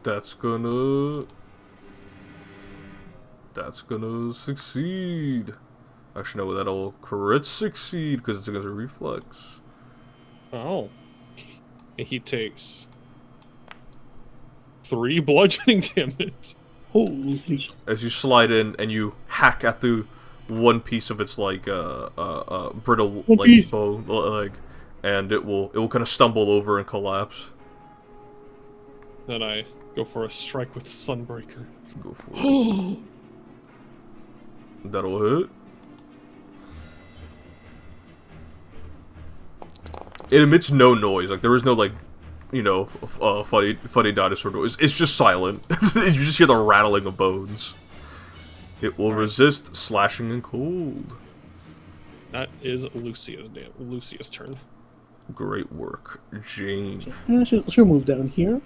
That's gonna succeed. Actually, no, that'll crit succeed because it's against a reflex. Oh. And he takes 3 bludgeoning damage. Holy. As you slide in and you hack at the one piece of its brittle bone leg, and it will kind of stumble over and collapse. Then I go for a strike with Sunbreaker. Go for it. That'll hit. It emits no noise. Like, there is no, funny dinosaur noise. It's just silent. You just hear the rattling of bones. It will resist slashing and cold. That is Lucia's turn. Great work, Jane. She'll move down here,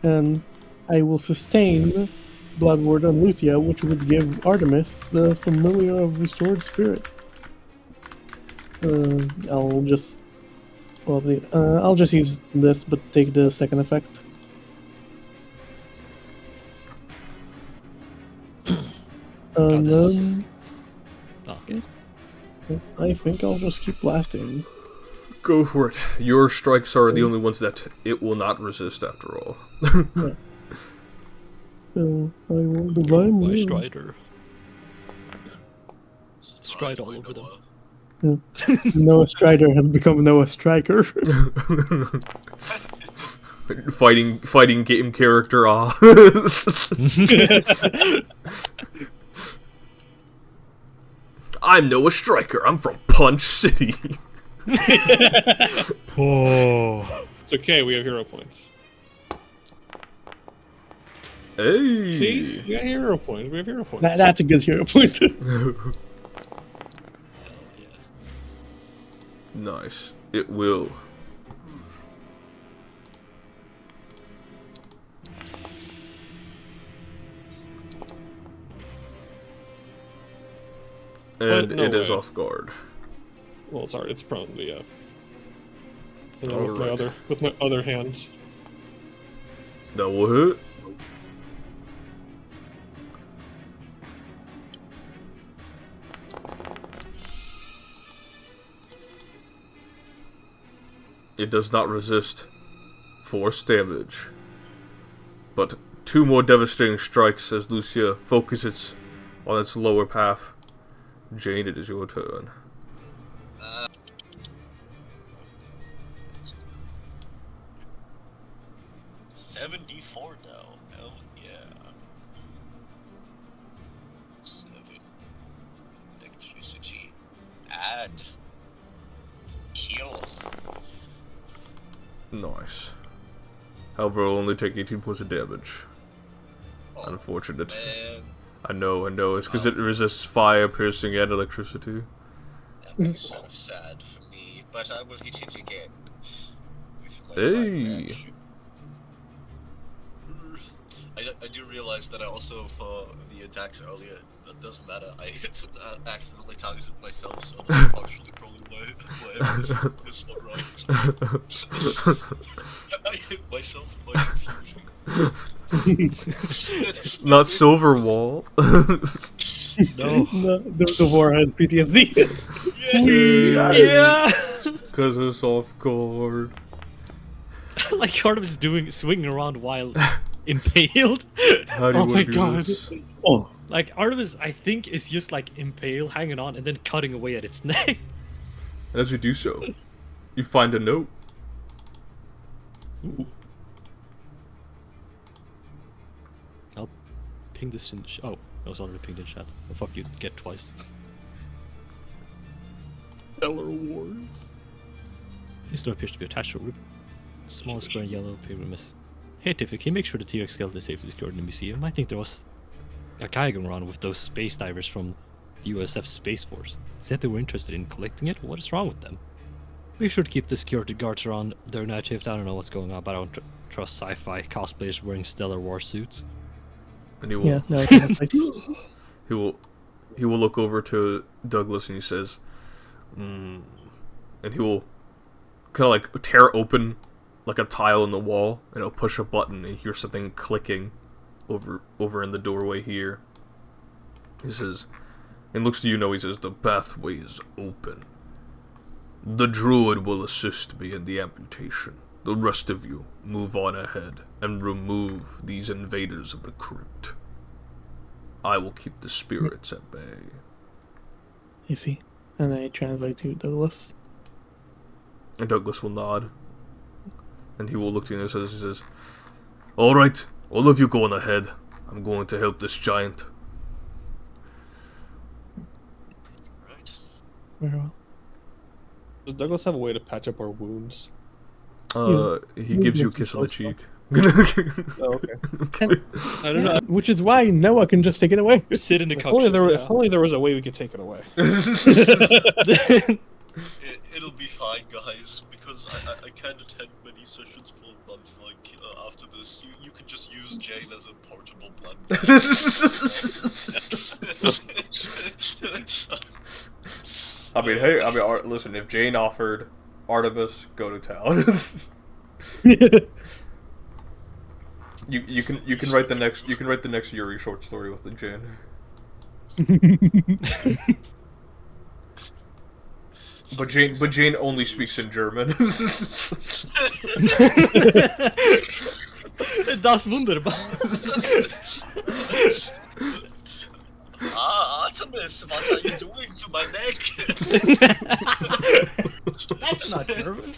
and I will sustain Blood Ward on Lucia, which would give Artemis the Familiar of Restored Spirit. I'll just use this, but take the second effect. And then Okay. I think I'll just keep blasting. Go for it. Your strikes are the only ones that it will not resist, after all. Yeah. So I will divine My Will. Strider. Stride all over them. Noah Strider has become Noah Striker. Fighting game character, I'm Noah Striker. I'm from Punch City. Oh. It's okay, we have hero points. Hey. See? We got hero points. We have hero points. That's a good hero point. Nice. It will. And no it is way. off guard. Well, sorry, it's prone, but yeah. And then Alright. with my other hands. That will hit. It does not resist force damage. But 2 more devastating strikes as Lucia focuses on its lower path. Jane, it is your turn. 74 now. Hell yeah. 7. Negative 360. Add. Heal. Nice. However, it'll only take 18 points of damage. Oh, Unfortunate. man. I know. It's because it resists fire, piercing, and electricity. That was so sad for me. But I will hit it again. With my Hey. fire action. I do realize that I also, for the attacks earlier, that doesn't matter. I accidentally targeted myself, so that's partially probably why I missed this one right. I hit myself in my confusion. Not Silverwall. No. The war has PTSD. Yeah. Because it's off guard. Like Artemis swinging around while impaled. How do you Oh, want thank to do God. this? Oh, Like Artemis, I think is just like impaled, hanging on, and then cutting away at its neck. And as you do so, you find a note. I'll ping this in. Oh, it was already pinged in chat. Oh, fuck you, get twice. Stellar Wars. This note appears to be attached to a root. Small square in yellow, paper miss. Hey Tiffy, can you make sure the T-Rex skeleton is safely secured in the museum? I think there was a guy going around with those space divers from the USF Space Force. Said they were interested in collecting it. What is wrong with them? Make sure to keep the security guards around their night shift. I don't know what's going on, but I don't trust sci-fi cosplayers wearing Stellar War suits. And he will, yeah, no, it's he will look over to Douglas and he says, and he will kind of like tear open like a tile in the wall, and he'll push a button and hear something clicking over in the doorway here. He says, and looks to you, he says, the pathway is open. The druid will assist me in the amputation. The rest of you move on ahead and remove these invaders of the crypt. I will keep the spirits at bay. I see. And I translate to Douglas. And Douglas will nod. And he will look to you and he says, alright, all of you go on ahead. I'm going to help this giant. Right. Very well. Does Douglas have a way to patch up our wounds? He gives you a kiss on the cheek. Oh, okay. I don't know. Which is why Noah can just take it away. Sit in the If only, cockpit. if only there was a way we could take it away. It'll be fine, guys, because I can't attend many sessions for a month. Like, after this, you can just use Jane as a portable blood bank. Listen, if Jane offered Artemis, go to town. you can write the next Yuri short story with the Jane. But Jane only speaks in German. Das wunderbar. Artemis, what are you doing to my neck? That's not German.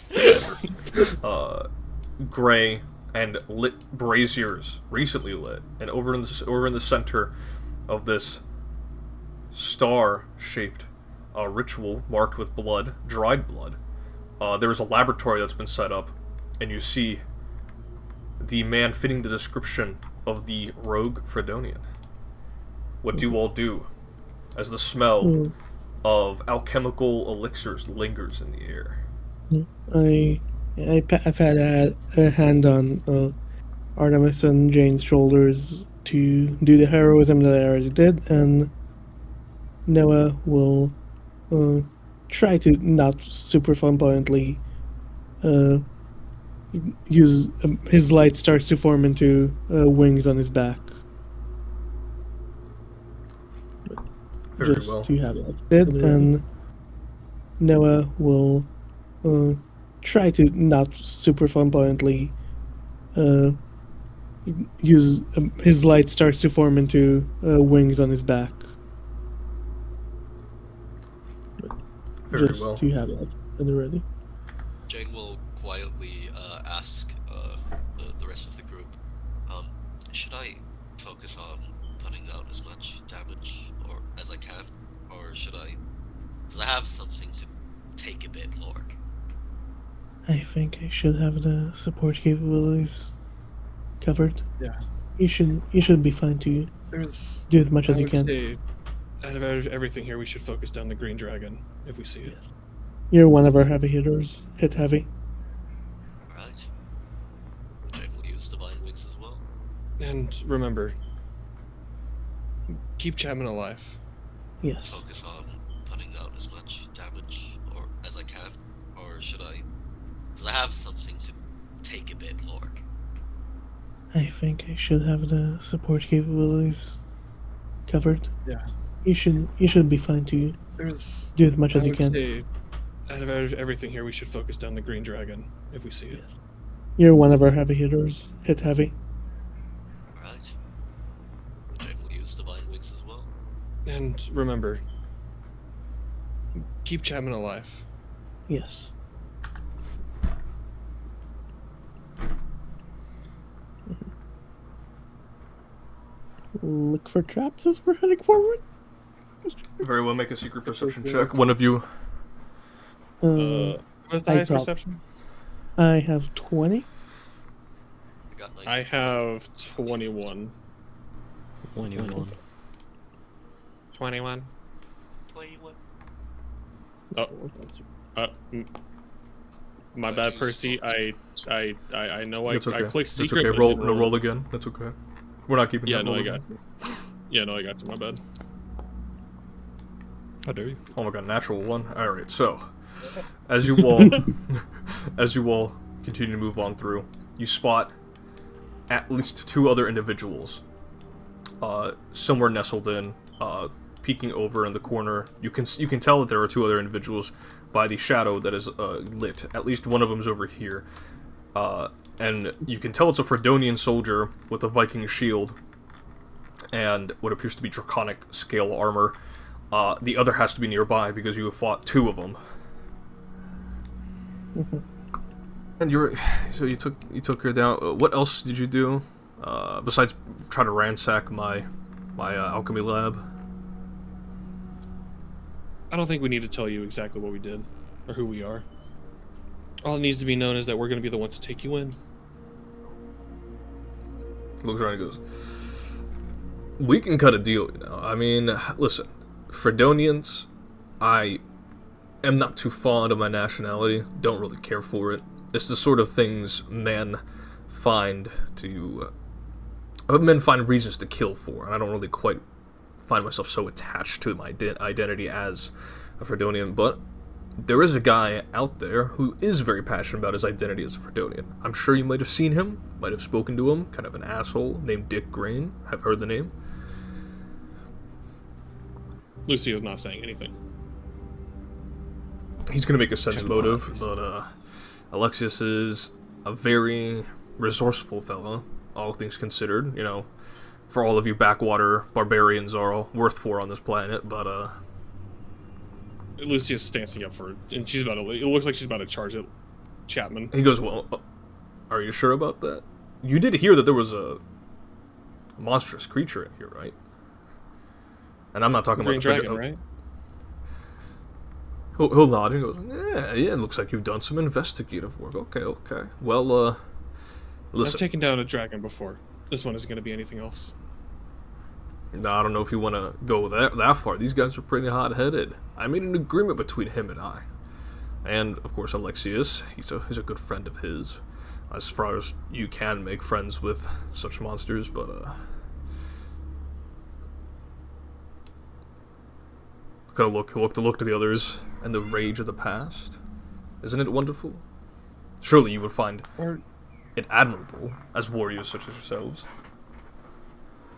Gray and lit braziers, recently lit, and over in the center of this star-shaped ritual marked with blood, dried blood. There is a laboratory that's been set up, and you see the man fitting the description of the rogue Fredonian. What do you all do as the smell of alchemical elixirs lingers in the air? I pat a hand on Artemis and Jane's shoulders to do the heroism that I already did, and Noah will try to not super flamboyantly use his light starts to form into wings on his back. Very Just well. to have that did, and Noah will try to not super flamboyantly use his light starts to form into wings on his back. Very Just well. to have that ready. Jane will quietly ask the rest of the group, should I focus on putting down as much damage as I can, or should I? Because I have something to take a bit more. I think I should have the support capabilities covered. Yeah. You should be fine to There's. do as much I as you would can. say, out of everything here, we should focus down the green dragon if we see it. You're one of our heavy hitters. Hit heavy. Right. Jane will use divine wings as well. And remember, keep Chapman alive. Yes. Focus on putting down as much damage as I can, or should I? Because I have something to take a bit more. I think I should have the support capabilities covered. Yeah. You should be fine to There's. do as much as I you would can. say, out of everything here, we should focus down the green dragon if we see it. You're one of our heavy hitters. Hit heavy. Right. Jane will use divine wings as well. And remember, keep Chapman alive. Yes. Look for traps as we're heading forward. Very well, make a secret perception check. One of you. What's the I highest dropped. perception? I have 20. I got I have 21. 21. 21. 21. My bad, Percy. I know I That's okay. clicked That's secret. okay. but Roll, didn't no, roll again. That's okay. We're not keeping Yeah, that no, roll I got. again. Yeah, no, I got you. My bad. How dare you? Oh my god, natural one. Alright, so as you all continue to move on through, you spot at least 2 other individuals somewhere nestled in, peeking over in the corner. You can tell that there are 2 other individuals by the shadow that is lit. At least one of them is over here. And you can tell it's a Fredonian soldier with a Viking shield and what appears to be draconic scale armor. The other has to be nearby because you have fought 2 of them. And you took her down. What else did you do besides try to ransack my alchemy lab? I don't think we need to tell you exactly what we did or who we are. All it needs to be known is that we're going to be the ones to take you in. Looks around and goes, we can cut a deal, you know. I mean, listen, Fredonians, I am not too fond of my nationality, don't really care for it. It's the sort of things men find reasons to kill for, and I don't really quite find myself so attached to my identity as a Fredonian, but there is a guy out there who is very passionate about his identity as a Fredonian. I'm sure you might have seen him, might have spoken to him, kind of an asshole, named Dick Grain. I've heard the name. Lucy is not saying anything. He's going to make a sense motive, but Alexius is a very resourceful fella, all things considered. You know, for all of you backwater barbarians are all worth for on this planet, but Lucia's stancing up for it, and she's about to. It looks like she's about to charge at Chapman. He goes, well, are you sure about that? You did hear that there was a monstrous creature in here, right? And I'm not talking Green about the dragon, right? He'll nod and goes, yeah, it looks like you've done some investigative work. Okay. Well, listen. I've taken down a dragon before. This one isn't going to be anything else. No, I don't know if you want to go that far. These guys are pretty hot-headed. I made an agreement between him and I. And, of course, Alexius, he's a good friend of his. As far as you can make friends with such monsters, but, kind of look to the others and the rage of the past. Isn't it wonderful? Surely you would find it admirable as warriors such as yourselves.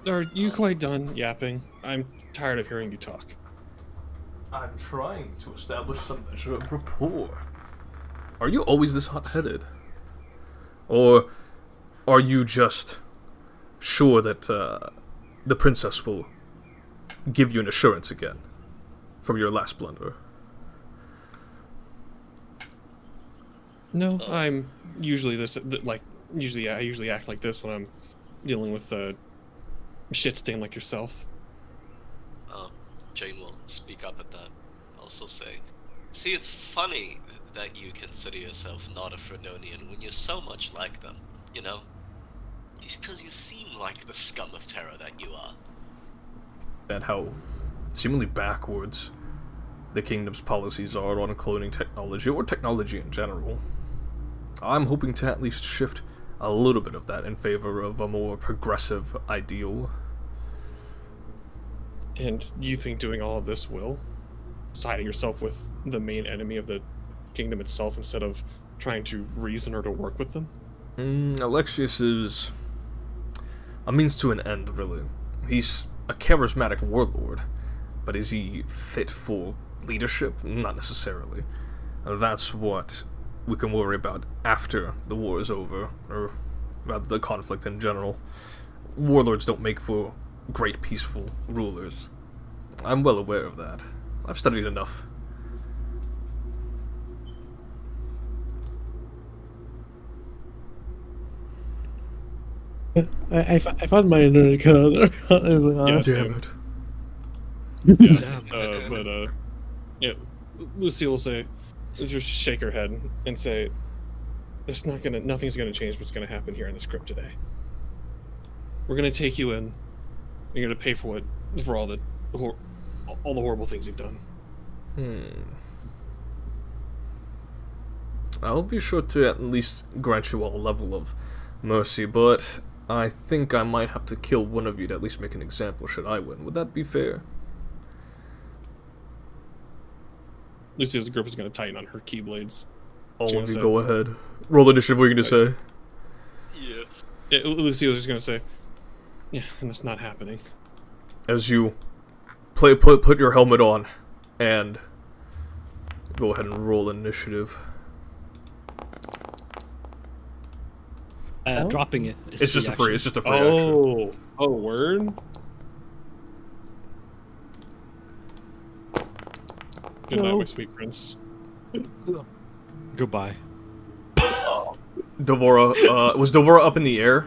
Are you quite done yapping? I'm tired of hearing you talk. I'm trying to establish some measure of rapport. Are you always this hot-headed? Or are you just sure that the princess will give you an assurance again from your last blunder? No, I'm usually I usually act like this when I'm dealing with shit stain like yourself. Jane will speak up at that. Also say, see, it's funny that you consider yourself not a Fredonian when you're so much like them, you know? Just because you seem like the scum of terror that you are. And how seemingly backwards the kingdom's policies are on cloning technology, or technology in general. I'm hoping to at least shift a little bit of that in favor of a more progressive ideal. And you think doing all of this will? Siding yourself with the main enemy of the kingdom itself instead of trying to reason or to work with them? Alexius is a means to an end, really. He's a charismatic warlord, but is he fit for leadership? Not necessarily. That's what we can worry about after the war is over, or rather the conflict in general. Warlords don't make for great peaceful rulers. I'm well aware of that. I've studied enough. I found my nerd code. Yes, Damn it. Yeah, yeah, Lucy will say, just shake her head and say, nothing's gonna change what's gonna happen here in this crypt today. We're gonna take you in. You're gonna pay for all the horrible things you've done. I'll be sure to at least grant you all a level of mercy, but I think I might have to kill one of you to at least make an example should I win. Would that be fair? Lucy's grip is gonna tighten on her keyblades. All of you go ahead. Roll initiative, what are you going to say? Yeah, Lucio's just gonna say, yeah, and that's not happening. As you put your helmet on, and go ahead and roll initiative. Dropping it. It's just a free. It's just a free action. Oh, word. Good night, my sweet prince. Goodbye. Devora, was Devora up in the air?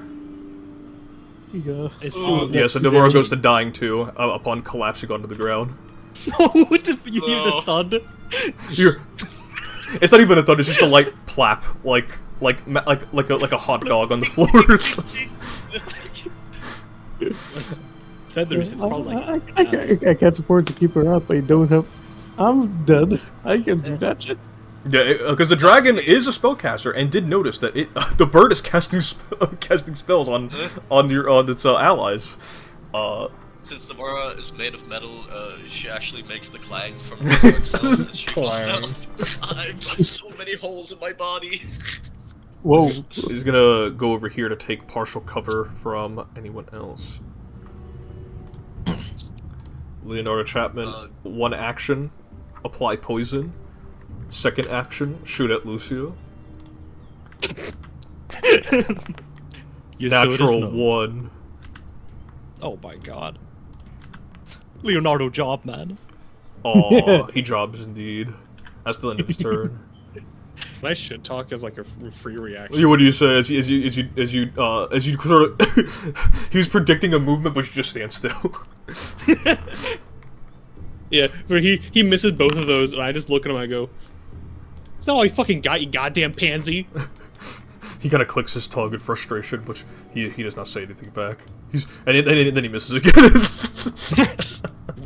Yeah. Yeah, so Devora goes to dying too, upon collapsing onto the ground. What the? You hear the thud? It's not even a thud. It's just a light plap, like a hot dog on the floor. Feathers. It's probably like. I can't afford to keep her up. I don't have. I'm dead. I can do that shit. Yeah, because the dragon is a spellcaster and did notice that the bird is casting spells on its allies. Since Devora is made of metal, she actually makes the clang from the sound as she falls down. I've got so many holes in my body. Whoa. He's gonna go over here to take partial cover from anyone else. Leonardo Chapman, one action, apply poison. Second action, shoot at Lucio. Natural 1. Oh my god. Leonardo job, man. Aw, he jobs indeed. That's the end of his turn. Nice shit talk as like a free reaction. What do you say as you sort of he was predicting a movement but you just stand still. Yeah, where he misses both of those and I just look at him and I go, "It's not all you fucking got, you goddamn pansy." He kind of clicks his tongue in frustration, but he does not say anything back. And then he misses again.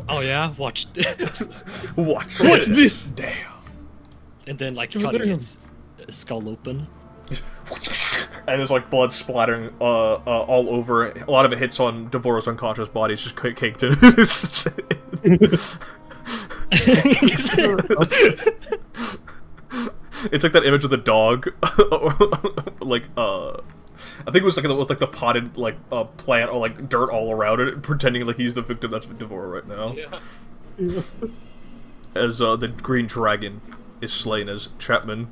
Oh yeah, watch this. Watch What's this? Damn. And then like cutting his skull open. And there's like blood splattering all over it. A lot of it hits on Devora's unconscious body. It's just caked in. It's like that image of the dog, like I think it was like the potted plant or like dirt all around it, pretending like he's the victim. That's Devora right now. Yeah. As the green dragon is slain, as Chapman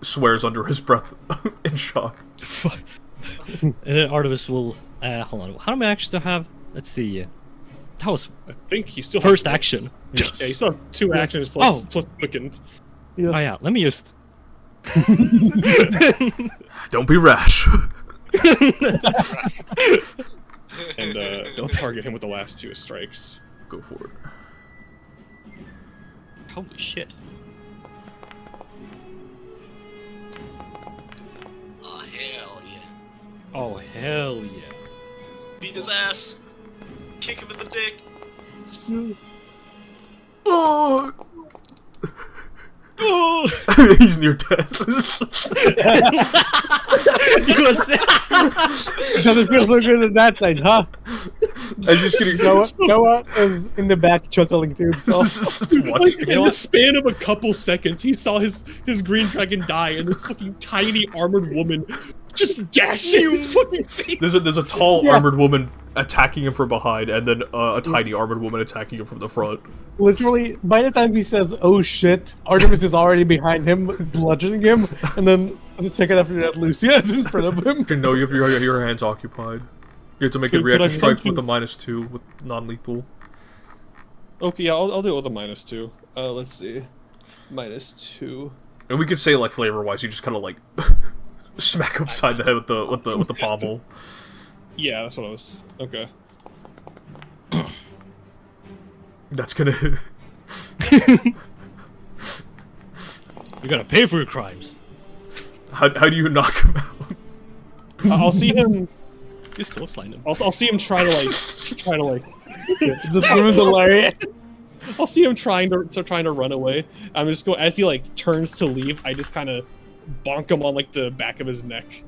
swears under his breath in shock. And then Artemis will hold on. How many actions do I have? Let's see. That was I think he still first action. Yes. Yeah, you still have 2 actions plus quickened. Yes. Oh yeah, let me just. Don't be rash. And don't target him with the last 2 strikes. Go for it. Holy shit. Oh, hell yeah. Oh hell yeah. Beat his ass. Kick him in the dick. Oh. Oh! He's near death. Doesn't feel so good on that side, huh? I'm just kidding. Noah is in the back chuckling to himself. Like, in the span of a couple seconds, he saw his green dragon die, and this fucking tiny armored woman just gashing his fucking face. There's a tall armored woman attacking him from behind, and then a tiny armored woman attacking him from the front. Literally, by the time he says, "Oh shit," Artemis is already behind him, bludgeoning him, and then the second after that, Lucia is in front of him. No, you have your hands occupied. You have to make a Could reaction I strike mention- with a -2 with non-lethal. Okay, yeah, I'll do it with a -2. Let's see. -2. And we could say like flavor-wise, you just kind of like smack upside the head with the pommel. Yeah, that's what I was. Okay. That's gonna. You gotta pay for your crimes. How do you knock him out? I'll see him. Just clothesline him. I'll see him try to like. Just ruins the lariat. I'll see him trying to run away. I'm just going as he like turns to leave. I just kind of bonk him on like the back of his neck.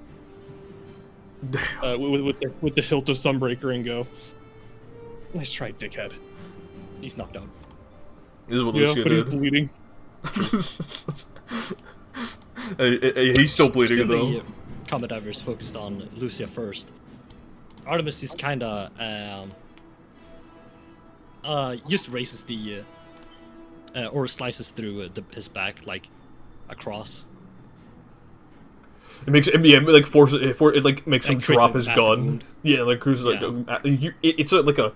With the hilt of Sunbreaker and go. Nice try, dickhead. He's knocked out. This is what Yeah, Lucia but he's did. bleeding. He's still bleeding Still though. the combat divers focused on Lucia first. Artemis is kinda just raises the or slices through his back like across. It makes like forces it like makes him It creates drop a his massive gun. wound. Yeah, like Cruz like it's like a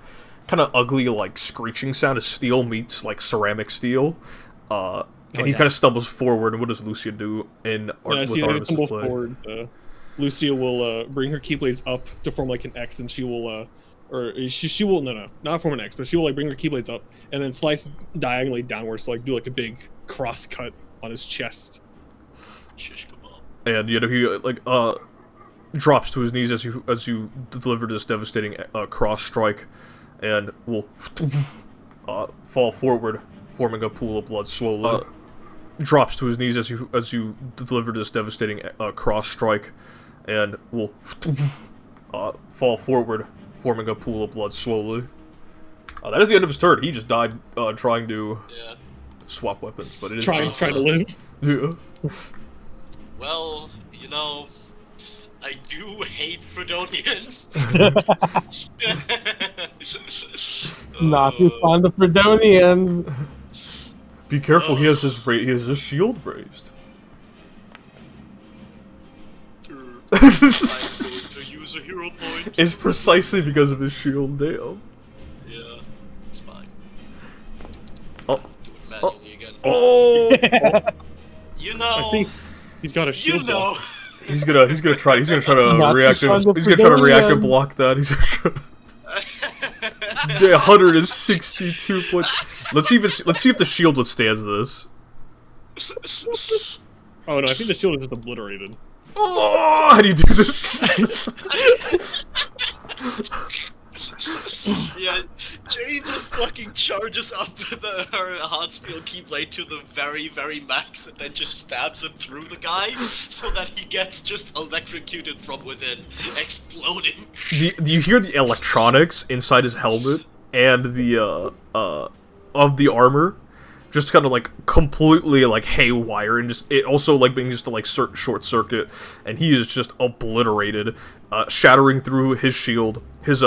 kind of ugly like screeching sound as steel meets like ceramic steel. And he yeah. kind of stumbles forward. And what does Lucia do in Yeah, see, with as they stumble Artemis's play? forward, Lucia will bring her keyblades up to form like an X, and she will, or she will not form an X, but she will like bring her keyblades up and then slice diagonally downwards to like do like a big cross cut on his chest. Shish kebab. And you know he like drops to his knees as you deliver this devastating cross strike, and will fall forward, forming a pool of blood slowly. Drops to his knees as you deliver this devastating cross strike, and will fall forward, forming a pool of blood slowly. That is the end of his turn. He just died trying to Yeah. swap weapons, but it is Trying to live. Yeah. Well, you know, I do hate Fredonians. Not too fond of Fredonians. Be careful. He has his shield raised. I'm going to use a hero point. It's precisely because of his shield. Damn. Yeah, it's fine. Oh. Do it manually again. Oh. You know. I think he's got a You shield. know. block. He's gonna try to Not reactive. too fond of He's gonna try to reactive Fredonians. block that. He's gonna try. Yeah, 162 points. Let's see if the shield withstands this. Oh no, I think the shield is just obliterated. Oh, how do you do this? Yeah, Jane just fucking charges up her hot steel keyblade to the very, very max and then just stabs it through the guy so that he gets just electrocuted from within, exploding. Do you hear the electronics inside his helmet and the of the armor just kind of like completely like haywire, and just it also like being just a like short circuit, and he is just obliterated, shattering through his shield, his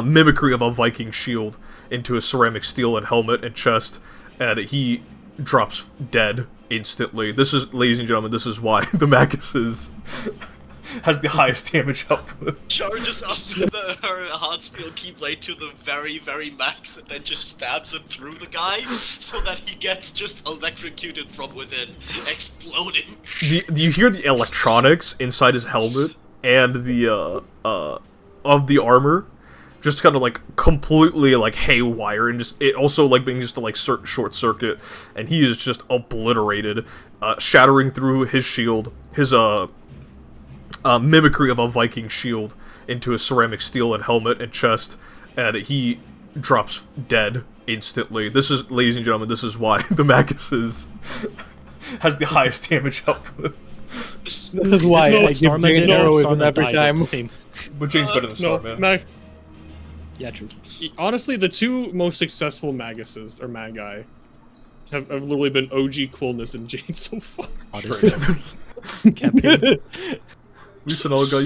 mimicry of a Viking shield into a ceramic steel and helmet and chest, and he drops dead instantly. This is, ladies and gentlemen, this is why the Magus has the highest damage output. Charges up her hot steel keyblade to the very, very max and then just stabs it through the guy so that he gets just electrocuted from within, exploding. Do you hear the electronics inside his helmet and the of the armor just kind of like completely like haywire, and just it also like being just a like short circuit, and he is just obliterated, shattering through his shield, his mimicry of a Viking shield into a ceramic steel and helmet and chest, and he drops dead instantly. This is, ladies and gentlemen, this is why the Magus has the highest damage output. This is why No, I give Starman Jane did it, heroism Starman every died at time. the same. But Jane's better than No, Starman. Yeah, true. honestly, the two most successful Maguses or Magi have literally been OG Quillness and Jane so far. Honest. Campaign. Listen, all guy.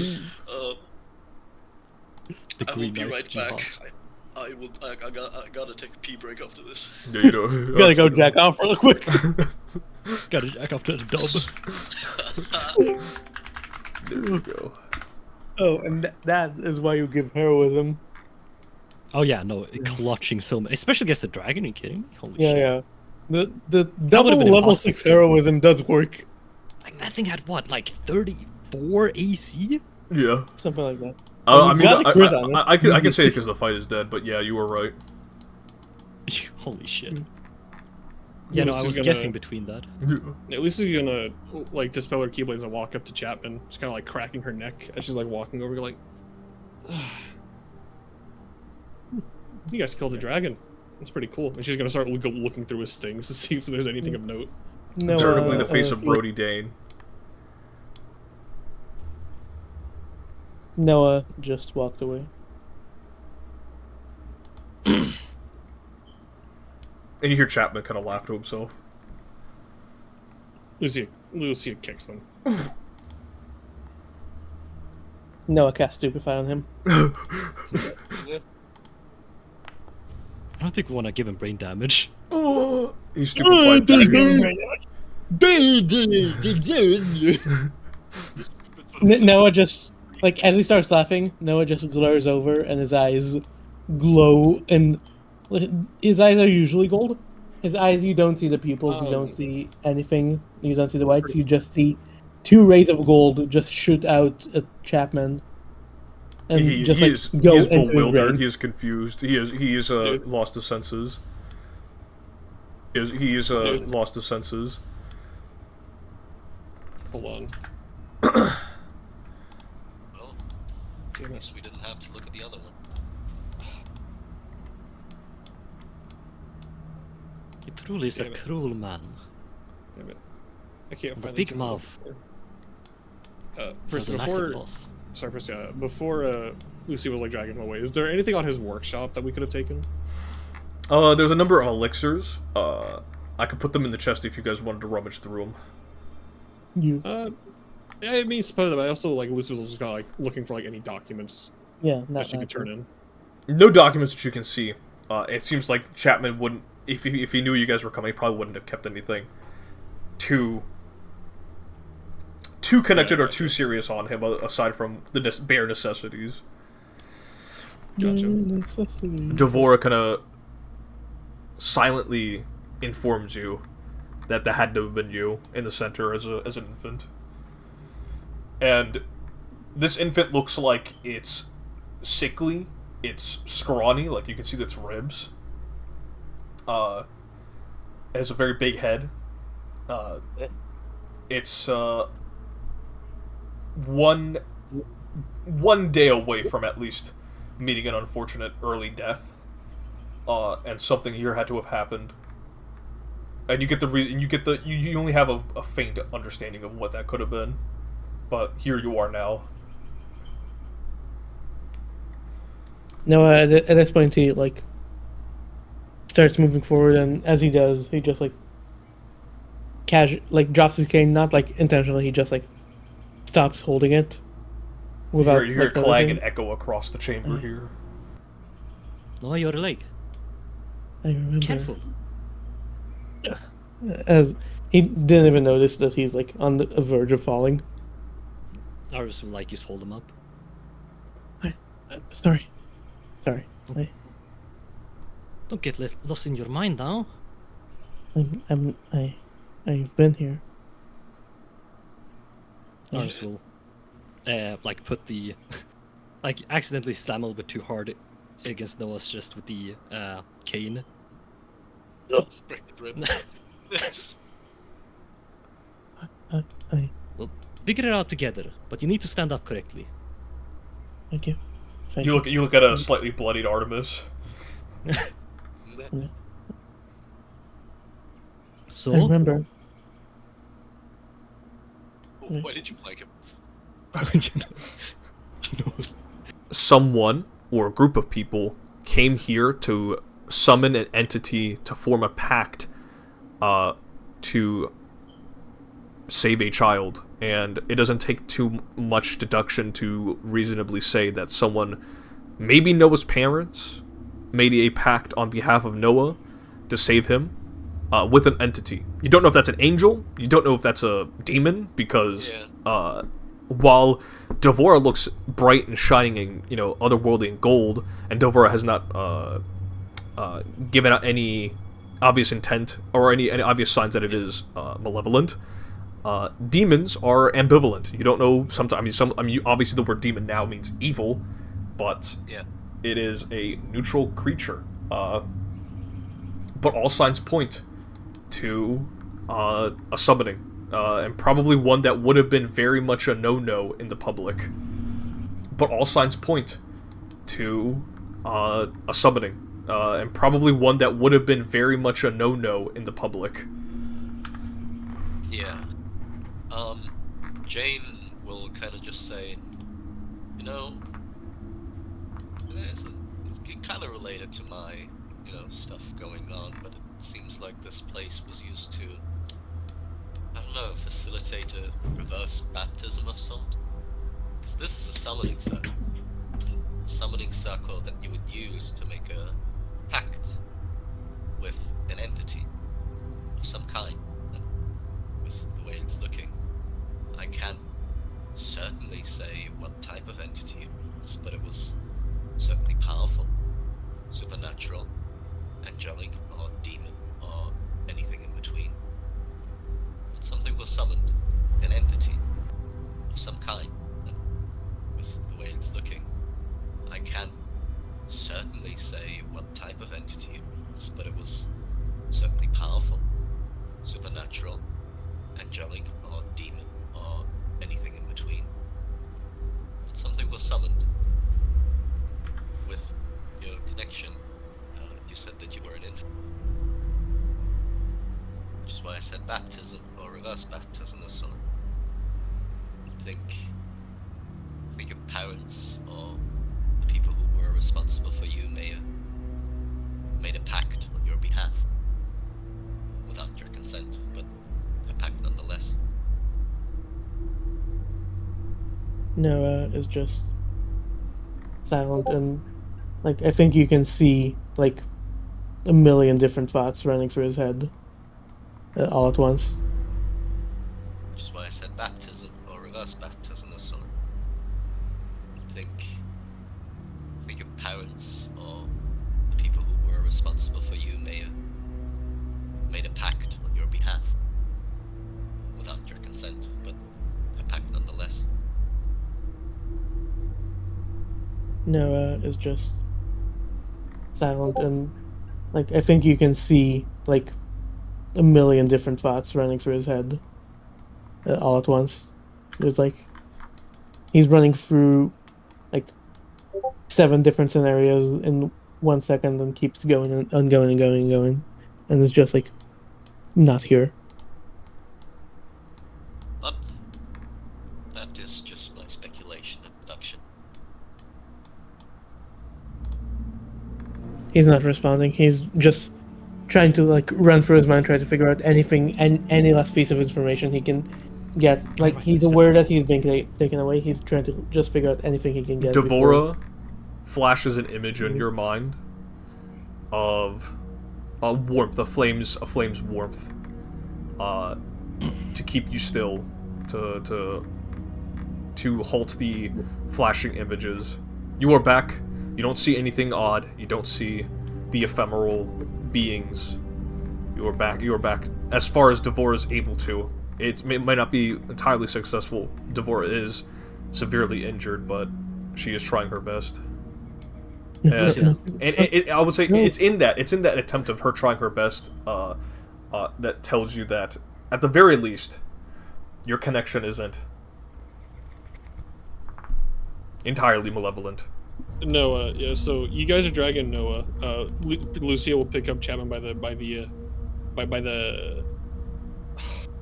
The I will Green be Knight right Jihad. back. I gotta take a pee break after this. Yeah, you know. Gotta go jack off real quick. Gotta jack off to the dub. There you go. Oh, and that is why you give heroism. Oh yeah, no, clutching so much, especially against the dragon. Are you kidding me? Holy Yeah, shit! yeah. The double been level impossible 6 to heroism does work. Like that thing had what, like 34 AC? Yeah. Something like that. I You mean, gotta crit on it. I can say it because the fight is dead, but yeah, you were right. Holy shit! Yeah, no, I Lucy's was gonna- guessing between that. At least you're gonna like dispel her keyblades and walk up to Chapman, just kind of like cracking her neck as she's like walking over. You're like, "You guys killed a dragon. That's pretty cool." And she's gonna start looking through his things to see if there's anything of note. No, Certainly the face of Brody Dane. Noah just walked away. And you hear Chapman kind of laugh to himself. Lucia kicks them. Noah cast Stupefy on him. Yeah. I don't think we want to give him brain damage. Oh, he's stupefied. Too. Noah just, like, as he starts laughing, Noah just glares over and his eyes glow, and his eyes are usually gold. His eyes, you don't see the pupils, you don't see anything, you don't see the whites, you just see two rays of gold just shoot out at Chapman. And He just is go into his bewildered. brain. He is confused. He is Dude. lost his senses. He is Dude. lost his senses. Hold on. Well, Damn at it. least we didn't have to look at the other one. He truly is a Damn it. cruel man. Damn it. I can't The find big this mouth. Uh, For the massive before, loss. sorry, Priscilla, before Lucy was like dragging him away, is there anything on his workshop that we could have taken? There's a number of elixirs. I could put them in the chest if you guys wanted to rummage through them. You, Yeah, I mean, suppose, but I also like Lucy was just kind of like looking for like any documents yeah, that not she could turn in. No documents that you can see. It seems like Chapman wouldn't, if he knew you guys were coming, he probably wouldn't have kept anything too connected or too serious on him, aside from the bare necessities. Gotcha. Devora kind of silently informs you that had to have been you in the center as an infant. And this infant looks like it's sickly, it's scrawny, like you can see its ribs. It has a very big head. It's one day away from at least meeting an unfortunate early death. And something here had to have happened. And you get the reason. You only have a faint understanding of what that could have been, but here you are now. Noah, at this point, he like starts moving forward, and as he does, he just like drops his cane, not like intentionally. He just like stops holding it without. You hear like, clang noticing. and echo across the chamber here. No, your leg. I remember. Careful. As he didn't even notice that he's like on the verge of falling. I just like just hold him up. Sorry. Don't get lost in your mind now. I've been here. Ars will like put the like accidentally slam a little bit too hard against Noah's chest with the cane. Break the rib. I Figure it out together, but you need to stand up correctly. thank you. Thank You look at a slightly bloodied Artemis. So, I remember. Why did you flank him? Someone or a group of people came here to summon an entity to form a pact to save a child, and it doesn't take too much deduction to reasonably say that someone, maybe Noah's parents, made a pact on behalf of Noah to save him with an entity. You don't know if that's an angel, you don't know if that's a demon, because while Devora looks bright and shining and, otherworldly and gold, and Devora has not given out any obvious intent or any obvious signs that it is malevolent, demons are ambivalent. You don't know. Sometimes, obviously the word demon now means evil, but it is a neutral creature. But all signs point to a summoning. And probably one that would have been very much a no-no in the public. But all signs point to a summoning. And probably one that would have been very much a no-no in the public. Yeah. Jane will kind of just say, it's kind of related to my, stuff going on, but it seems like this place was used to, I don't facilitate a reverse baptism of sort? Because this is a summoning circle. A summoning circle that you would use to make a pact with an entity of some kind. And with the way it's looking, I can't certainly say what type of entity it was, but it was certainly powerful, supernatural, angelic, or demon, or anything in between. But something was summoned, an entity of some kind, and with the way it's looking, I can't certainly say what type of entity it was, but it was certainly powerful, supernatural, angelic, or demon, or anything in between. But something was summoned with your connection. You said that you were an infant, which is why I said baptism, or reverse baptism of sort. I think your parents or the people who were responsible for you may have made a pact on your behalf without your consent, but a pact nonetheless. Noah is just silent, and like I think you can see like a million different thoughts running through his head all at once. Which is why I said baptism, or reverse baptism of sort. I think your parents or the people who were responsible for you may have made a pact on your behalf without your consent, but a pact nonetheless. Noah is just silent, and like I think you can see like a million different thoughts running through his head all at once. There's like he's running through like 7 different scenarios in 1 second and keeps going and going and going and going, and it's just like not here. But that is just my speculation and deduction. He's not responding. He's just trying to like run through his mind, try to figure out anything and any last piece of information he can get. Like Alright, he's let's aware set that he's being taken away. He's trying to just figure out anything he can get. Devora flashes an image in your mind of a warmth, a flame's warmth, to keep you still, to halt the flashing images. You are back. You don't see anything odd. You don't see the ephemeral beings. You are back. You are back as far as Devora is able to. It might not be entirely successful. Devora is severely injured, but she is trying her best. And I would say it's in that attempt of her trying her best that tells you that at the very least your connection isn't entirely malevolent. Noah, yeah. So you guys are dragging Noah. Lucia will pick up Chapman by the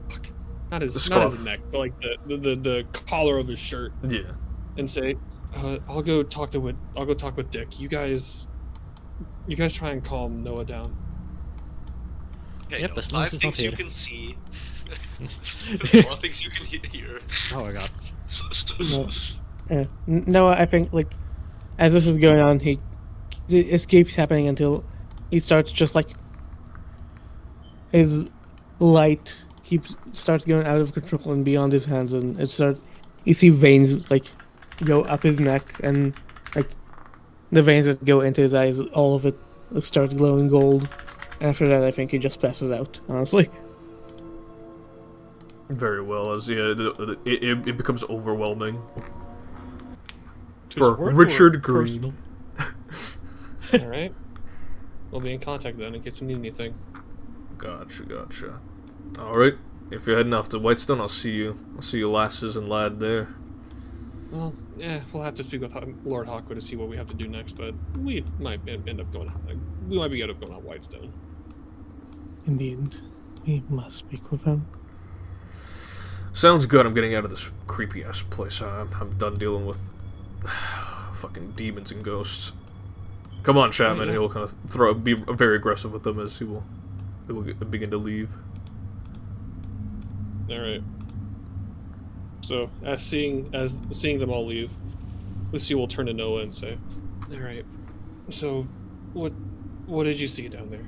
fuck, not his neck, but like the collar of his shirt. Yeah. And say, I'll go talk with Dick. You guys try and calm Noah down. Okay, Yep, no, as long 5 as it's things not you here. can see. 4 things you can hear. Oh my god. Noah, I think like as this is going on, it keeps happening until he starts just like his light starts going out of control and beyond his hands, and you see veins like go up his neck, and like the veins that go into his eyes, all of it starts glowing gold. After that, I think he just passes out, honestly. Very well, as it becomes overwhelming. To For his work or Richard Green. personal? All right. We'll be in contact then in case we need anything. Gotcha. Alright, if you're heading off to Whitestone, I'll see you lasses and lad there. Well, yeah, we'll have to speak with Lord Hawkwood to see what we have to do next, but we might end up going on Whitestone. Indeed, we must speak with him. Sounds good. I'm getting out of this creepy ass place. I'm done dealing with fucking demons and ghosts. Come on, Chapman. He'll kind of be very aggressive with them as they will begin to leave. All right. So, as seeing them all leave, Lucy will turn to Noah and say, "All right. So, what did you see down there?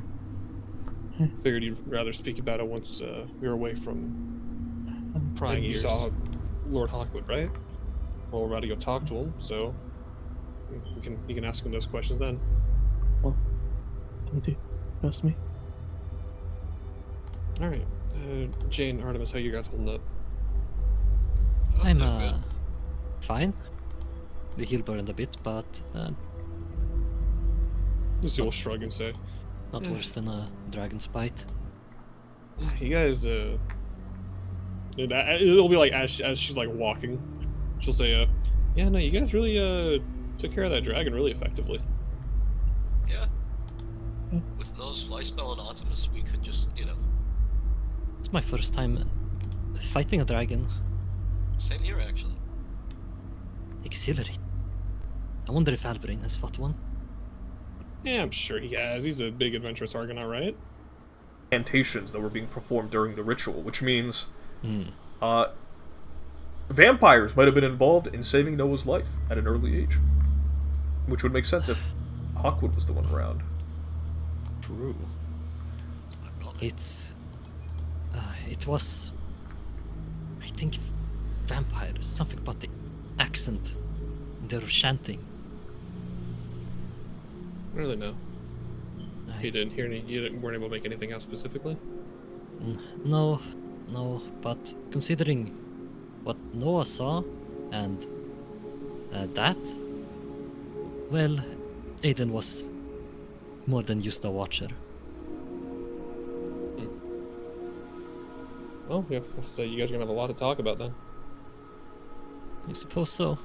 Figured you'd rather speak about it once we were away from prying You ears. saw Saw Lord Hawkwood, right? Well, we're about to go talk to him, so you can ask him those questions then. Well, don't you trust me? All right. Jane, Artemis, how you guys holding up? Oh, I'm they're good. fine. The heel burned a bit, but Lucy will shrug and say, not worse than a dragon's bite. "You guys, it'll be like as she's like walking, she'll say, yeah, no, you guys really took care of that dragon really effectively." Yeah. Yeah. With those fly spell and Optimus, we could just, It's my first time fighting a dragon. same here actually. Exhilarating. I wonder if Alvarin has fought one. Yeah, I'm sure he has. He's a big adventurous Argonaut, right? Incantations that were being performed during the ritual, which means Hmm. vampires might have been involved in saving Noah's life at an early age. Which would make sense if Hawkwood was the one around. True. Ironic. It was, I think, vampires. Something about the accent. They were chanting. I don't really know. I- You didn't hear any. Weren't able to make anything out specifically. No, but considering what Noah saw and that, well, Aiden was more than just a watcher. Well, yeah, guess you guys are gonna have a lot to talk about then. I suppose so.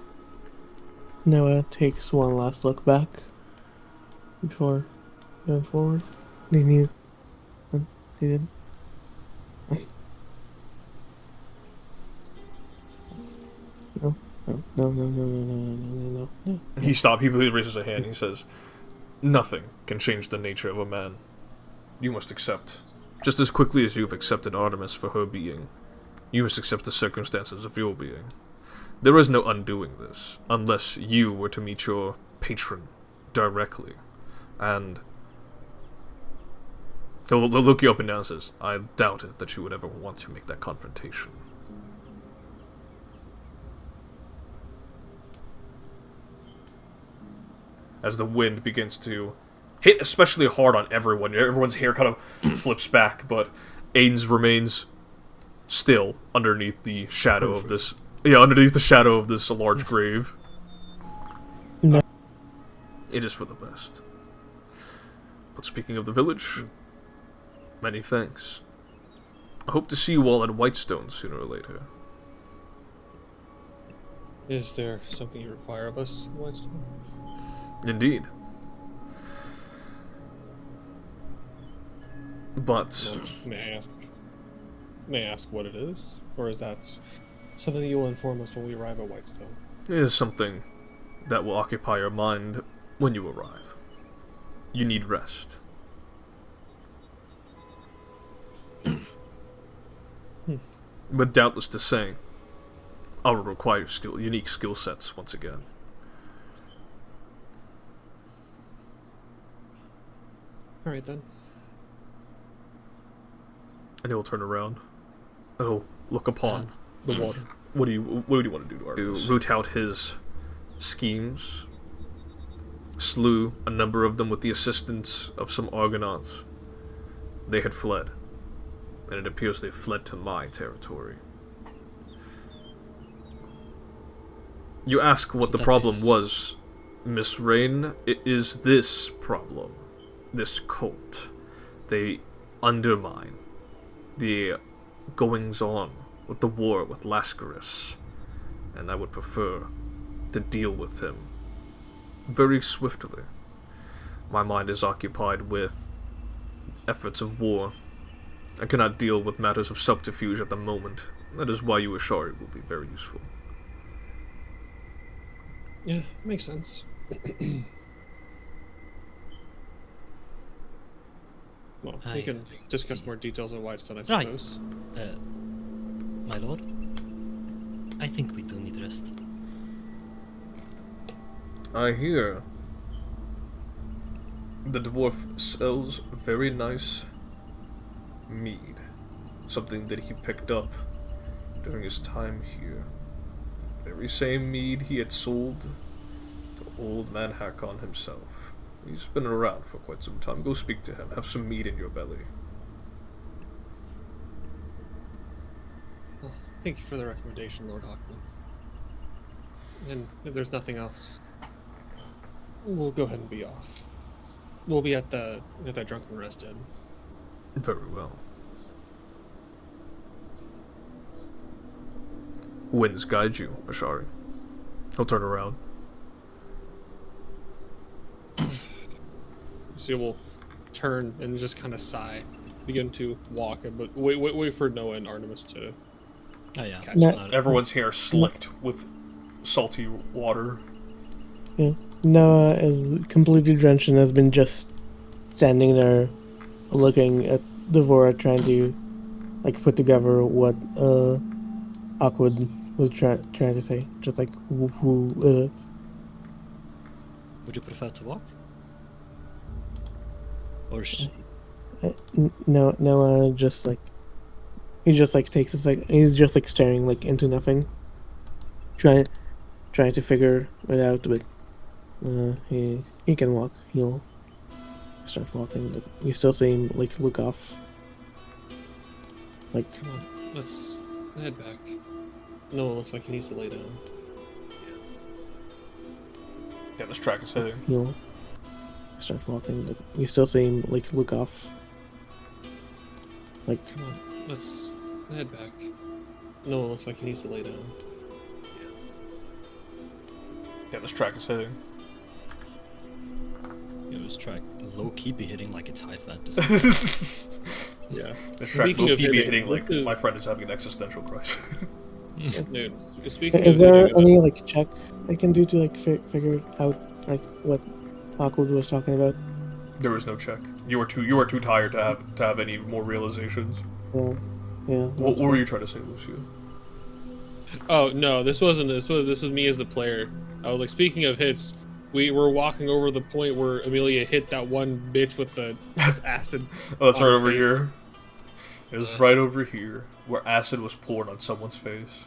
Noah takes one last look back before going forward. Didn't you? He didn't. No, no. He stopped. He raises a hand. He says, "Nothing can change the nature of a man. You must accept. Just as quickly as you've accepted Artemis for her being, you must accept the circumstances of your being. There is no undoing this, unless you were to meet your patron directly. And he'll look you up and down and says, I doubt it that you would ever want to make that confrontation." As the wind begins to hit especially hard on everyone, everyone's hair kind of flips back, but Aiden's remains still underneath the shadow of this. Yeah, underneath the shadow of this large grave. No. It is for the best. But speaking of the village, many thanks. I hope to see you all at Whitestone sooner or later. Is there something you require of us, Whitestone? Indeed. But Well, may I ask what it is, or is that something you will inform us when we arrive at Whitestone? it is something that will occupy your mind when you arrive. You need rest. But doubtless to say, I will require unique skill sets once again. All right then. And he'll turn around. And he'll look upon the water. What do you want to do to Artemis? To root out his schemes. Slew a number of them with the assistance of some Argonauts. They had fled. And it appears they fled to my territory. You ask what So the that problem is- was, Miss Rain. It is this problem. This cult. They undermine the goings-on with the war with Lascaris. And I would prefer to deal with him very swiftly. My mind is occupied with efforts of war. I cannot deal with matters of subterfuge at the moment. That is why you Ashari will be very useful. Yeah, makes sense. Well, we I can discuss see. more details on Whitestone, I Right. suppose. My lord, I think we do need rest. I hear the dwarf sells very nice mead. Something that he picked up during his time here. Very same mead he had sold to old man Hakon himself. He's been around for quite some time. Go speak to him. Have some mead in your belly. Well, thank you for the recommendation, Lord Hawkman. And if there's nothing else, we'll go ahead and be off. We'll be at that drunken rest inn. Very well. Winds guide you, Ashari. He'll turn around. So we'll turn and just kind of sigh, begin to walk, but wait for Noah and Artemis to Oh yeah. catch No. up. Everyone's hair slicked with salty water. Yeah. Noah is completely drenched and has been just standing there looking at Devora trying to like put together what Aquid was trying to say. Just like Would you prefer to walk? Or Noah just like he just like takes a sec. He's just like staring like into nothing, trying to figure it out. But he can walk. He'll start walking, but you still see him like look off. Like Come on, let's head back. Noah looks like he needs to lay down. Yeah, this track is hitting. he'll start walking, but you still see him like look off. Like Come on, let's head back. Noah looks like he needs to lay down. Yeah, this track is hitting. this track low key be hitting like it's high fantasy. Yeah. This track Speaking will of keep me hitting, hitting like what is- my friend is having an existential crisis. Dude, speaking is of there hitting, any like check I can do to like figure out like what Aquid was talking about? There was no check. You were too tired to have any more realizations. Yeah. What were you trying to say, Lucia? Oh no, this was me as the player. I was like, speaking of hits, we were walking over the point where Amelia hit that one bitch with the acid. Oh, that's on right her over face. here. It was right over here where acid was poured on someone's face.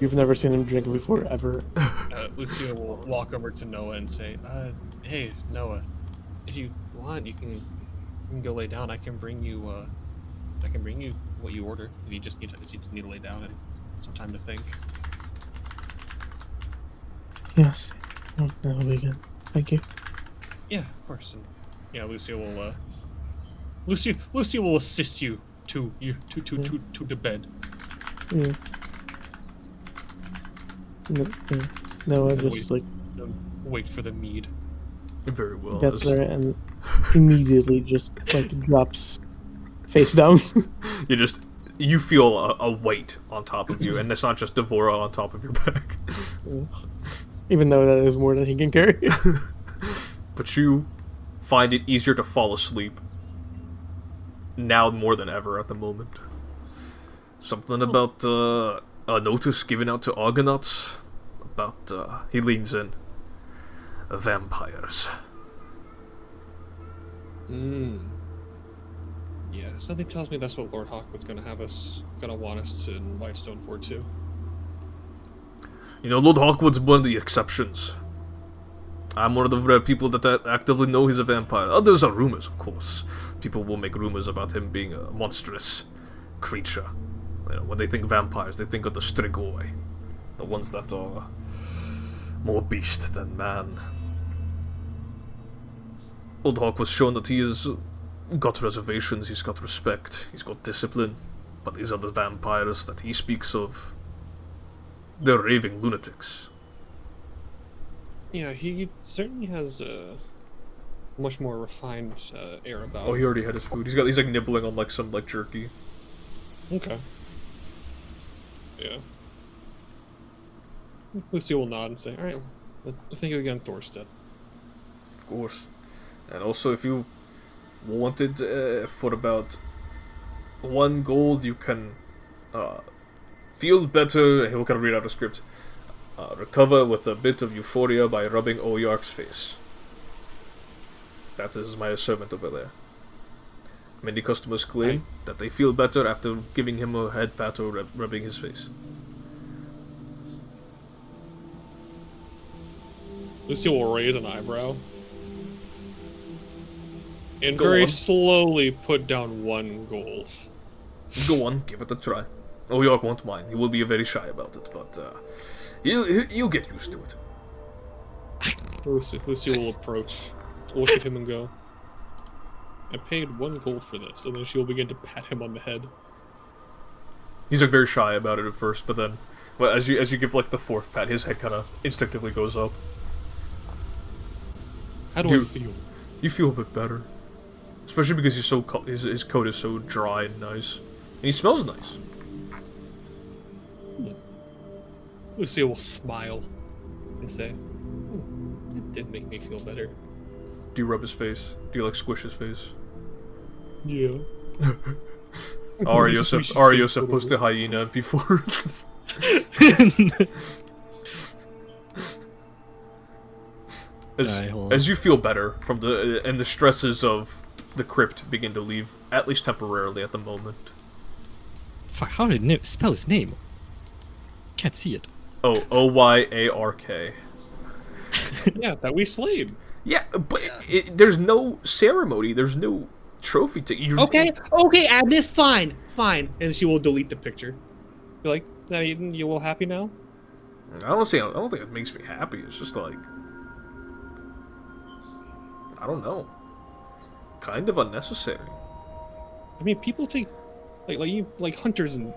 You've never seen him drink before, ever. Lucia will walk over to Noah and say, hey Noah, if you want, you can go lay down. I can bring you what you order. If you just need to lay down and some time to think. Yes. Oh, that'll be good. Thank you. Yeah, of course. And yeah, Lucia will assist you to the bed. Yeah. No, I just like Wait for the mead. Very well. gets there and immediately just like drops face down. You feel a weight on top of you, and it's not just Devora on top of your back. Even though that is more than he can carry. But you find it easier to fall asleep now more than ever at the moment. Something about a notice given out to Argonauts about he leans in. Vampires. Yeah, something tells me that's what Lord Hawkwood's gonna want us to invite Stoneford to. You know, Lord Hawkwood's one of the exceptions. I'm one of the rare people that actively know he's a vampire. Others are rumors, of course. People will make rumors about him being a monstrous creature. You know, when they think vampires, they think of the Strigoi. The ones that are more beast than man. Old Hawk was shown that he has got reservations, he's got respect, he's got discipline. But these other vampires that he speaks of, they're raving lunatics. Yeah, he certainly has a much more refined air about Oh, he him. already had his food. He's like nibbling on like some like jerky. Okay. Yeah. Lucy will nod and say, "All right, thank you again, Thorstead." Of course. And also, if you wanted for about 1 gold, you can feel better. We're gonna read out the script. Recover with a bit of euphoria by rubbing Oyark's face. That is my servant over there. Many customers claim that they feel better after giving him a head pat or rubbing his face. Lucy will raise an eyebrow. And Go very on. slowly put down 1 gold. Go on, give it a try. Oyark won't mind. He will be very shy about it, but you'll get used to it. Lucy will approach, look at him and go, I paid 1 gold for this, and then she will begin to pat him on the head. He's like very shy about it at first, but then, well, as you give like the 4th pat, his head kind of instinctively goes up. How do Dude. I feel? You feel a bit better, especially because he's so his coat is so dry and nice, and he smells nice. Lucia will smile and say, that did make me feel better. Do you rub his face? Do you like squish his face? Yeah. Ariosef pushed a hyena before. Alright, hold on. As you feel better from the stresses of the crypt begin to leave, at least temporarily at the moment. Fuck, how did it spell his name? Can't see it. Oh, Oyark. Yeah, that we slayed. Yeah, but there's no ceremony. There's no trophy to. Okay, Agnes, fine. And she will delete the picture. Be like, now you all happy now? I don't think it makes me happy. It's just like, I don't know, kind of unnecessary. I mean, people take like hunters and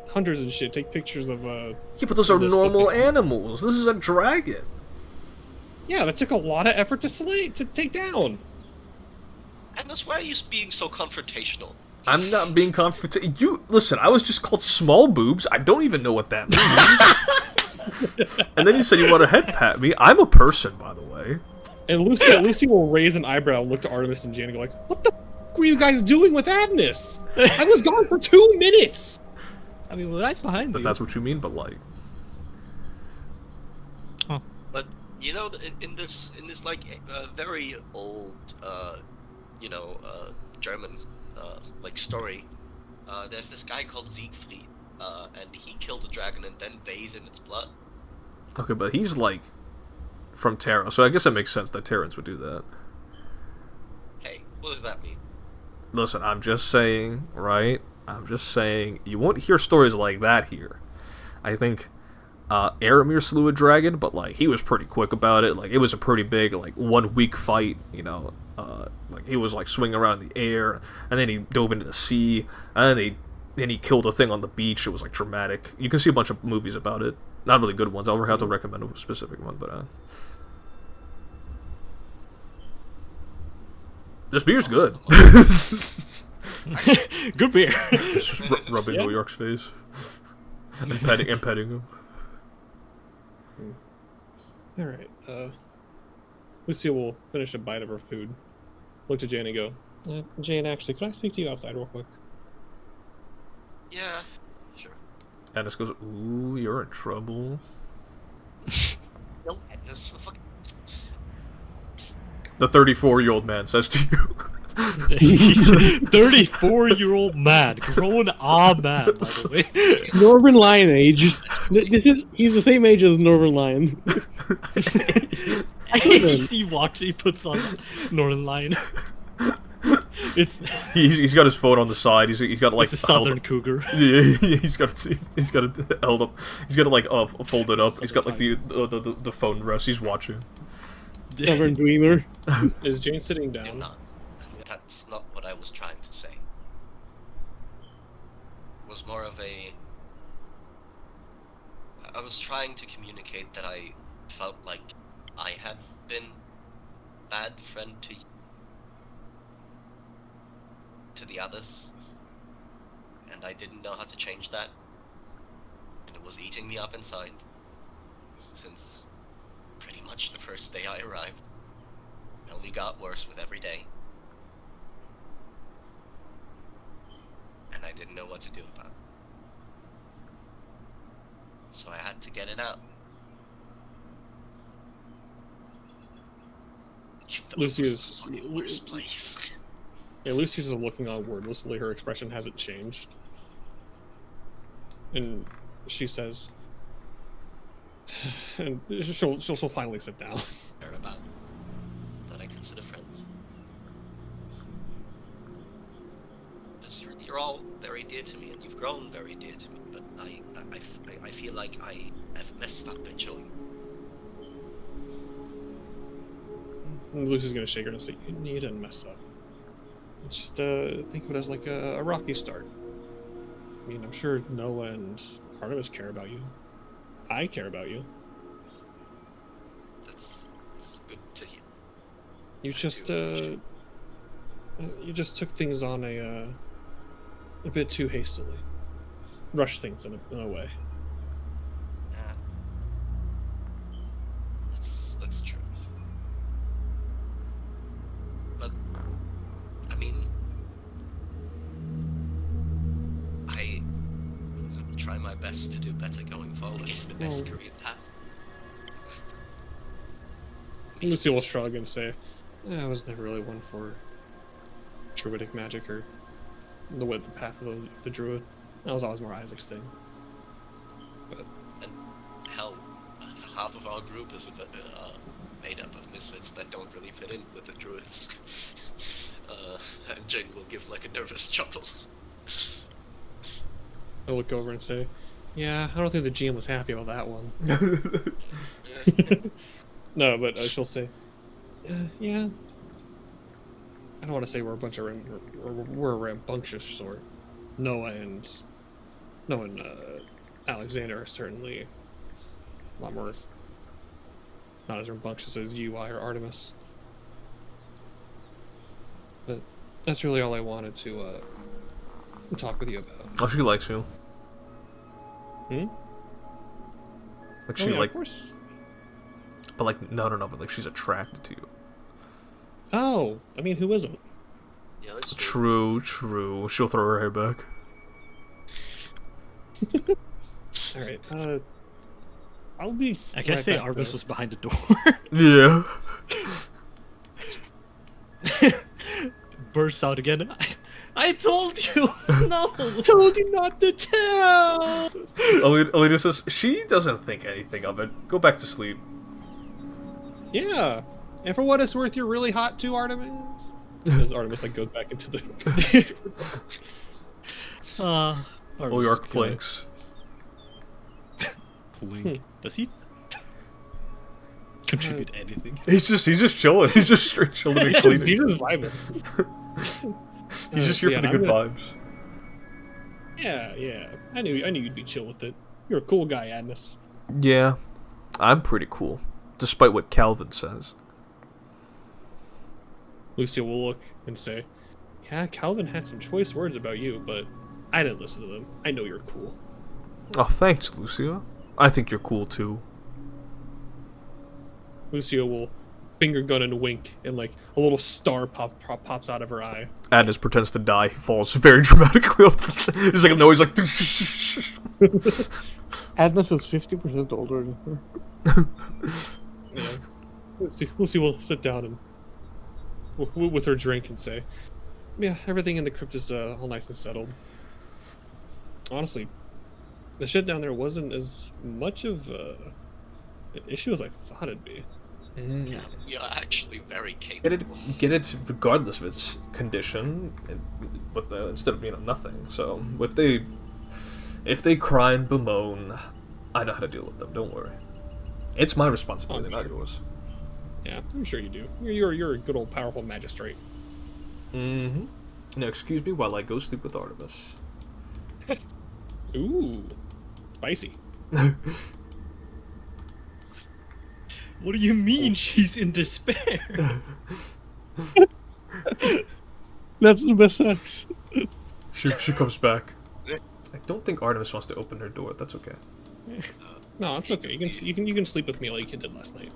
shit take pictures of Yeah, but those are the stuff normal they- animals. This is a dragon. Yeah, that took a lot of effort to take down. And that's why are you being so confrontational? I'm not being confrontational. You listen. I was just called small boobs. I don't even know what that means. And then you said you want to head pat me. I'm a person, by the way. And Lucy will raise an eyebrow and look to Artemis and Jan and go like, "What the f were you guys doing with Agnes? I was gone for 2 minutes." I mean, we're right behind If you. that's what you mean, but like, But you know, in this like very old, German like story, there's this guy called Siegfried, and he killed a dragon and then bathed in its blood. okay, but he's like from Terra, so I guess it makes sense that Terrans would do that. Hey, what does that mean? Listen, I'm just saying, right? I'm just saying, you won't hear stories like that here. I think Aramir slew a dragon, but like he was pretty quick about it. Like it was a pretty big, like 1 week fight. You know, like he was like swinging around in the air, and then he dove into the sea, and then he killed a thing on the beach. It was like dramatic. You can see a bunch of movies about it. Not really good ones. I'll have to recommend a specific one, but this beer's good. Good beer. Just rubbing New York's face and petting him. All right. Lucia will finish a bite of her food. Look to Jane and go, Jane, actually, could I speak to you outside real quick? Yeah, sure. Ennis goes, "Ooh, you're in trouble." No, this fucking. The 34-year-old man says to you. He's 34-year-old man, grown man, by the way. Northern Lion age. He's the same age as Northern Lion. he puts on Northern Lion. He's got his phone on the side. He's got like It's a southern held cougar. up. Yeah, he's got it held up. He's got it like folded up. He's got like the phone rest. He's watching. Southern Dreamer. Is Jane sitting You're down? not. That's not what I was trying to say. It was more of a. I was trying to communicate that I felt like I had been bad friend to the others, and I didn't know how to change that, and it was eating me up inside since pretty much the first day I arrived. It only got worse with every day. And I didn't know what to do about it. So I had to get it out. Lucius, the worst place. Yeah, Lucius is looking on wordlessly. Her expression hasn't changed. And she says, and she'll finally sit down. Care about that I consider friends. Because you're all very dear to me, and you've grown very dear to me. But I feel like I have messed up in showing. And Lucy's gonna shake her and say, "You didn't mess up. Just think of it as like a rocky start. I mean, I'm sure Noah and Artemis care about you. I care about you. That's good to hear. You just took things on a bit too hastily. Rushed things in a way. Yeah. That's true. But I mean, I try my best to do better going forward. It's the best career path. Lucy will shrug and say, I was never really one for druidic magic or the path of the druid. That was always more Isaac's thing. But Hell, half of our group is made up of misfits that don't really fit in with the druids. And Jane will give like a nervous chuckle. I'll look over and say, yeah, I don't think the GM was happy about that one. No, but she'll say, yeah. I don't want to say we're a bunch of we're a rambunctious sort. Noah and Alexander are certainly a lot more not as rambunctious as you or Artemis. But that's really all I wanted to talk with you about. Oh, she likes you. Hmm? Like she yeah, like, of course. but like no, but like she's attracted to you. Oh, I mean, who isn't? Yeah, that's true. True. She'll throw her hair back. All right. I'll be. I can right say back, Artemis though. was behind the door. Yeah. Bursts out again. I told you! No! Told you not to tell. Alina says she doesn't think anything of it. Go back to sleep. Yeah, and for what it's worth, you're really hot too, Artemis. As Artemis like goes back into the. Oyark blinks. Blink. Does he contribute anything? He's just chilling. He's just straight chilling and cleaning. He's just vibing. He's just here yeah, for the I'm good gonna- vibes. Yeah. I knew you'd be chill with it. You're a cool guy, Agnes. Yeah, I'm pretty cool, despite what Calvin says. Lucia will look and say, "Yeah, Calvin had some choice words about you, but I didn't listen to them. I know you're cool." Oh, thanks, Lucia. I think you're cool too. Lucia will finger gun and wink, and like a little star pops out of her eye. Agnes pretends to die, falls very dramatically off the There's like a noise like. Agnes is 50% older than her. Yeah. Lucy will sit down and with her drink and say, "Yeah, everything in the crypt is all nice and settled. Honestly, the shit down there wasn't as much of an issue as I thought it'd be." You're actually very capable. Get it regardless of its condition, but instead of nothing. So if they cry and bemoan, I know how to deal with them. Don't worry. It's my responsibility, not yours. Yeah, I'm sure you do. You're a good old powerful magistrate. Mm-hmm. Now excuse me while I go sleep with Artemis. Ooh, spicy. What do you mean she's in despair? That's the best sex. She comes back. I don't think Artemis wants to open her door. That's okay. No, it's okay. You can sleep with me like you did last night.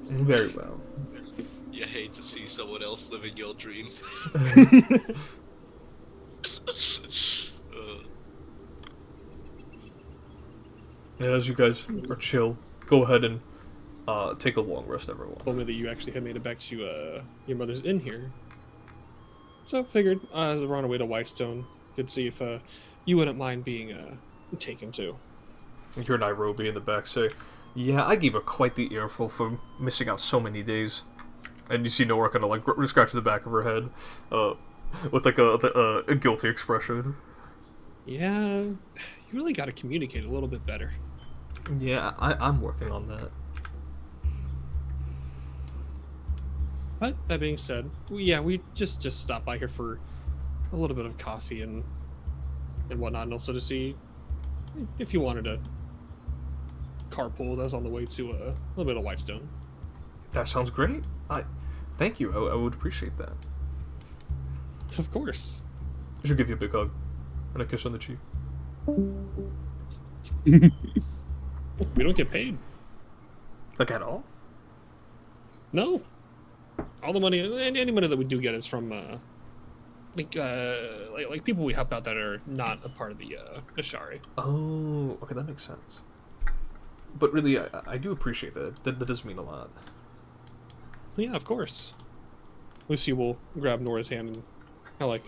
Very well. You hate to see someone else living your dreams. And as you guys are chill, go ahead and take a long rest, everyone. Told me that you actually had made it back to your mother's inn here. So figured as we're on our way to Whitestone, could see if you wouldn't mind being taken to. You hear Nairobi in the back say, "Yeah, I gave her quite the earful for missing out so many days." And you see Nora kind of like scratch the back of her head, with like a guilty expression. Yeah, you really got to communicate a little bit better. Yeah, I'm working on that. But that being said, we just stopped by here for a little bit of coffee and whatnot, and also to see if you wanted to carpool with us on the way to a little bit of Whitestone. That sounds great. Thank you. I would appreciate that. Of course. I should give you a big hug and a kiss on the cheek. We don't get paid. Like at all? No. All the money, any money that we do get is from like people we help out that are not a part of the Ashari. Oh, okay, that makes sense. But really, I do appreciate that. That does mean a lot. Yeah, of course. Lucy will grab Nora's hand and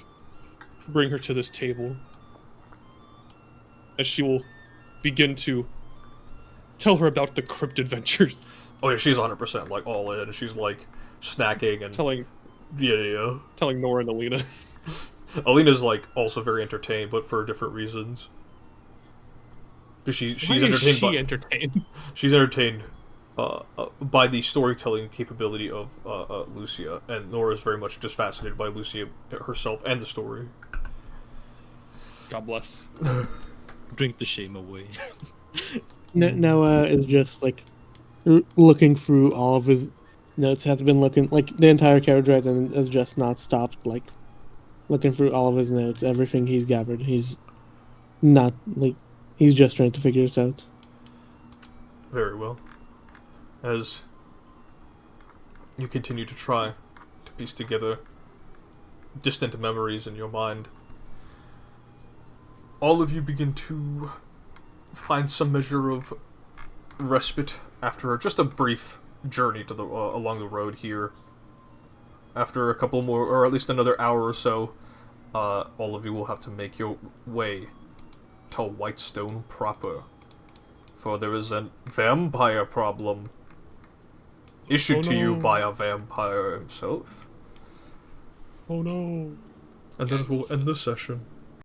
bring her to this table, as she will begin to tell her about the crypt adventures. Oh yeah, she's 100% like all in. She's like snacking and telling Nora and Alina. Alina's like also very entertained, but for different reasons. Because she's entertained. She's entertained by the storytelling capability of Lucia, and Nora's very much just fascinated by Lucia herself and the story. God bless. Drink the shame away. Noah is just like looking through all of his notes. Has been looking like the entire carriage ride and has just not stopped. Like looking through all of his notes, everything he's gathered. He's not like he's just trying to figure this out. Very well. As you continue to try to piece together distant memories in your mind, all of you begin to find some measure of respite after just a brief journey to the along the road here. After a couple more, or at least another hour or so, all of you will have to make your way to Whitestone proper, for there is a vampire problem issued to you by a vampire himself. Oh no. And then we'll end the session.